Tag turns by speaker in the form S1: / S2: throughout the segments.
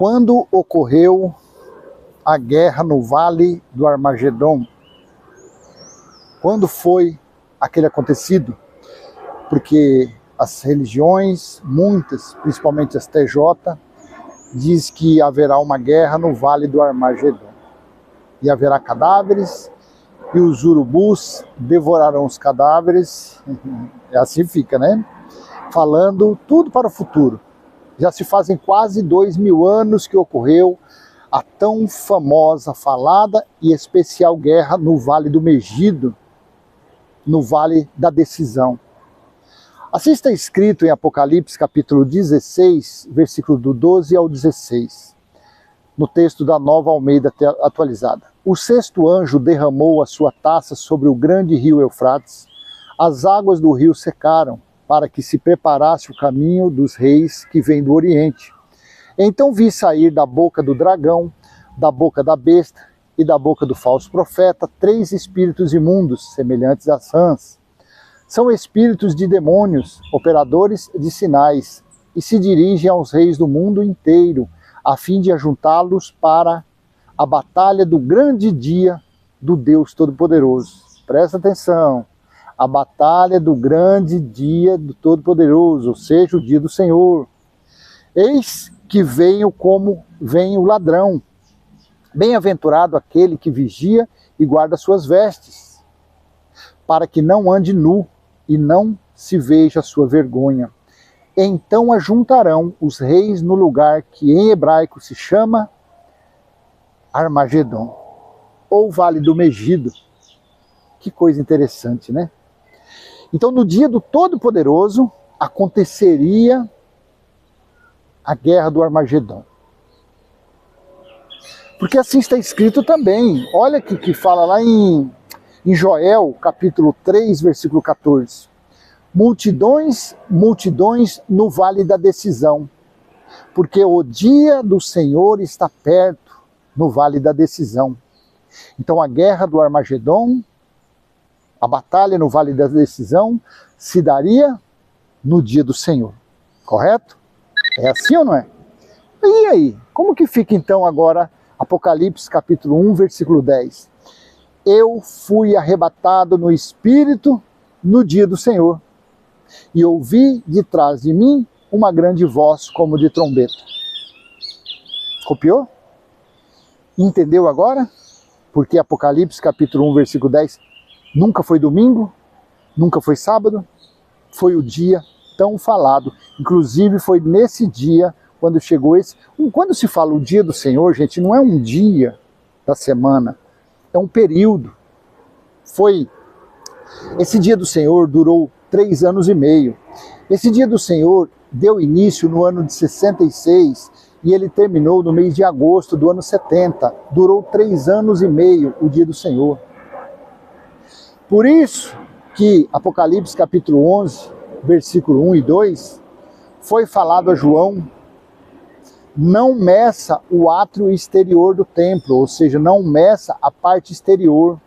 S1: Quando ocorreu a guerra no Vale do Armagedon? Quando foi aquele acontecido? Porque as religiões, muitas, principalmente as TJ, diz que haverá uma guerra no Vale do Armagedon. E haverá cadáveres, e os urubus devorarão os cadáveres. Assim fica, né? Falando tudo para o futuro. Já se fazem quase 2000 anos que ocorreu a tão famosa, falada e especial guerra no Vale do Megido, no Vale da Decisão. Assim está escrito em Apocalipse capítulo 16, versículo do 12 ao 16, no texto da Nova Almeida atualizada. O sexto anjo derramou a sua taça sobre o grande rio Eufrates. As águas do rio secaram, para que se preparasse o caminho dos reis que vêm do Oriente. Então vi sair da boca do dragão, da boca da besta e da boca do falso profeta 3 espíritos imundos, semelhantes às rãs. São espíritos de demônios, operadores de sinais, e se dirigem aos reis do mundo inteiro, a fim de ajuntá-los para a batalha do grande dia do Deus Todo-Poderoso. Presta atenção. A batalha do grande dia do Todo-Poderoso, ou seja, o dia do Senhor. Eis que venho como vem o ladrão. Bem-aventurado aquele que vigia e guarda suas vestes, para que não ande nu e não se veja a sua vergonha. Então ajuntarão os reis no lugar que em hebraico se chama Armagedon, ou Vale do Megido. Que coisa interessante, né? Então, no dia do Todo-Poderoso, aconteceria a guerra do Armagedon. Porque assim está escrito também. Olha que fala lá em Joel, capítulo 3, versículo 14. Multidões, multidões no Vale da Decisão, porque o dia do Senhor está perto no Vale da Decisão. Então, a guerra do Armagedon, a batalha no Vale da Decisão, se daria no dia do Senhor. Correto? É assim ou não é? E aí? Como que fica então agora Apocalipse capítulo 1, versículo 10? Eu fui arrebatado no Espírito no dia do Senhor, e ouvi de trás de mim uma grande voz como de trombeta. Copiou? Entendeu agora? Porque Apocalipse capítulo 1, versículo 10 nunca foi domingo, nunca foi sábado, foi o dia tão falado. Inclusive foi nesse dia, quando chegou esse... Quando se fala o dia do Senhor, gente, não é um dia da semana, é um período. Esse dia do Senhor durou 3 anos e meio. Esse dia do Senhor deu início no ano de 66 e ele terminou no mês de agosto do ano 70. Durou 3 anos e meio o dia do Senhor. Por isso que Apocalipse capítulo 11, versículo 1 e 2, foi falado a João: não meça o átrio exterior do templo, ou seja, não meça a parte exterior,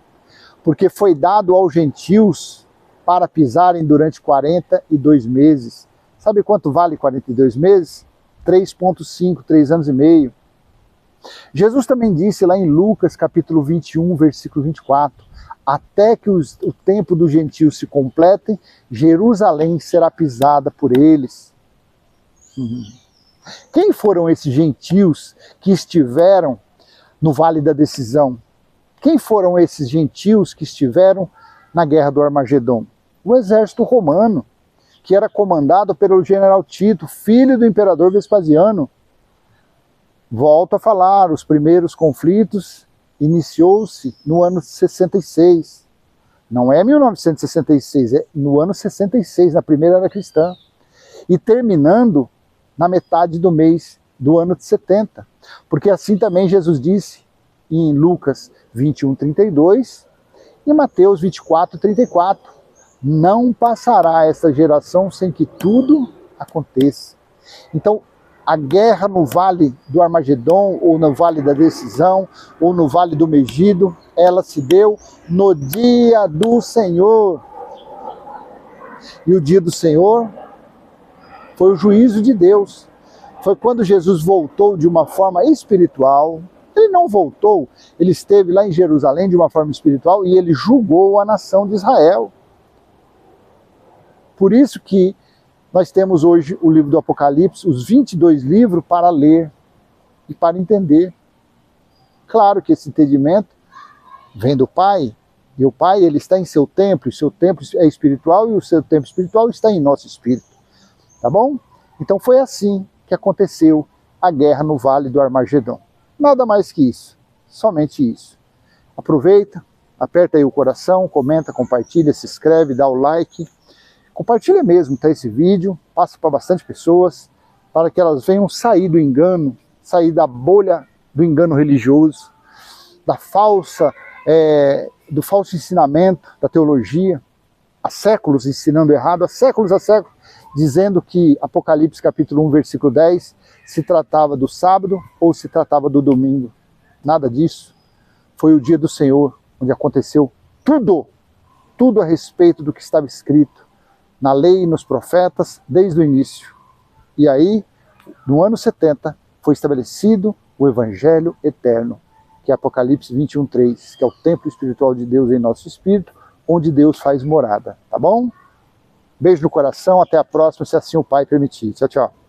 S1: porque foi dado aos gentios para pisarem durante 42 meses. Sabe quanto vale 42 meses? 3,5, 3 anos e meio. Jesus também disse lá em Lucas capítulo 21, versículo 24, até que o tempo dos gentios se completem, Jerusalém será pisada por eles. Quem foram esses gentios que estiveram no Vale da Decisão? Quem foram esses gentios que estiveram na Guerra do Armagedon? O exército romano, que era comandado pelo general Tito, filho do imperador Vespasiano. Volto a falar, os primeiros conflitos iniciou-se no ano 66. Não é 1966, é no ano 66, na primeira era cristã. E terminando na metade do mês do ano de 70. Porque assim também Jesus disse em Lucas 21, 32 e Mateus 24, 34. Não passará essa geração sem que tudo aconteça. Então, a guerra no Vale do Armagedon, ou no Vale da Decisão, ou no Vale do Megido, ela se deu no dia do Senhor. E o dia do Senhor foi o juízo de Deus. foi quando Jesus voltou de uma forma espiritual. Ele não voltou, ele esteve lá em Jerusalém de uma forma espiritual e ele julgou a nação de Israel. Por isso que nós temos hoje o livro do Apocalipse, os 22 livros para ler e para entender. Claro que esse entendimento vem do Pai, e o Pai ele está em seu templo, e seu templo é espiritual, e o seu templo espiritual está em nosso espírito. Tá bom? Então foi assim que aconteceu a guerra no Vale do Armagedon. Nada mais que isso, somente isso. Aproveita, aperta aí o coração, comenta, compartilha, se inscreve, dá o like. Compartilha mesmo, tá, esse vídeo, passa para bastante pessoas, para que elas venham sair do engano, sair da bolha do engano religioso, do falso ensinamento da teologia, há séculos ensinando errado, há séculos, dizendo que Apocalipse capítulo 1, versículo 10, se tratava do sábado ou se tratava do domingo. Nada disso. Foi o dia do Senhor, onde aconteceu tudo a respeito do que estava escrito na lei e nos profetas desde o início. E aí, no ano 70, foi estabelecido o Evangelho eterno, que é Apocalipse 21:3, que é o templo espiritual de Deus em nosso espírito, onde Deus faz morada, tá bom? Beijo no coração, até a próxima, se assim o Pai permitir. Tchau, tchau.